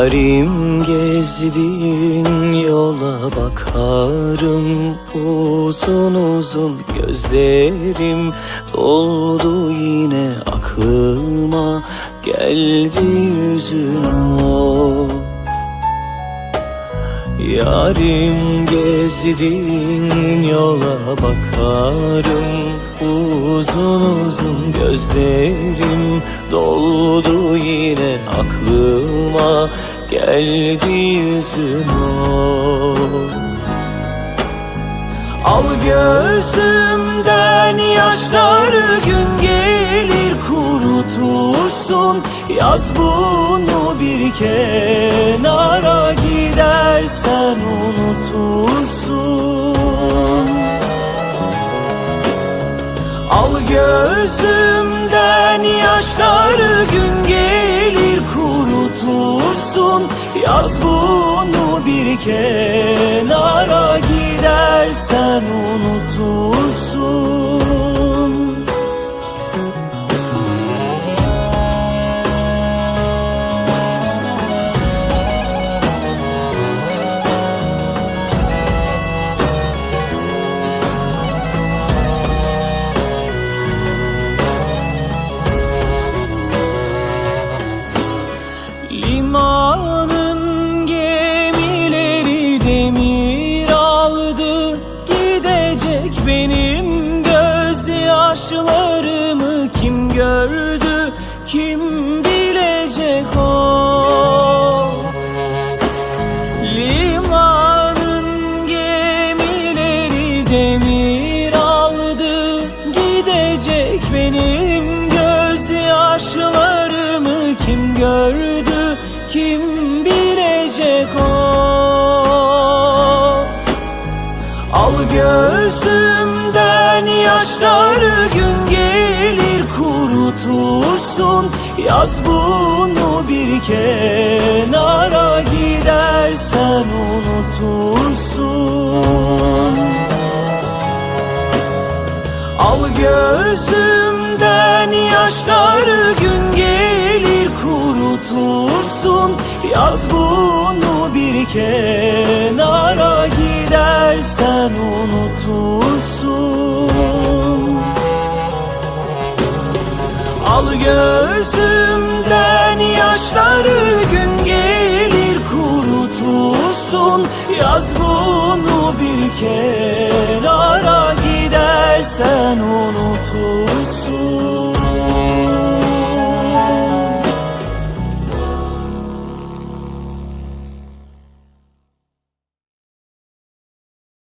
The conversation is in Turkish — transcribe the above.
Yarim gezdiğin yola bakarım, uzun uzun gözlerim doldu yine aklıma, geldi yüzün o. Yarim gezdiğin yola bakarım, uzun uzun gözlerim doldu yine aklıma, geldi yüzün o. Al gözümden yaşları, gün gelir kurutursun. Yaz bunu bir kenara, gidersen unutursun. Al gözümden yaşları, gün gelir kurutursun. Yaz bunu bir kenara, gidersen unutursun. Limanın gemileri demir aldı, gidecek benim gözyaşlarımı kim gördü, kim bilecek o. Limanın gemileri demir aldı, gidecek benim gözyaşlarımı kim gördü, kim bilecek o. Al gözümden yaşları, gün gelir kurutursun. Yaz bunu bir kenara, gidersen unutursun. Al gözümden yaşları, gün gelir kurutursun. Yaz bunu bir kenara, gidersen unutursun. Al gözümden yaşları, gün gelir kurutursun. Yaz bunu bir kenara, gidersen unutursun.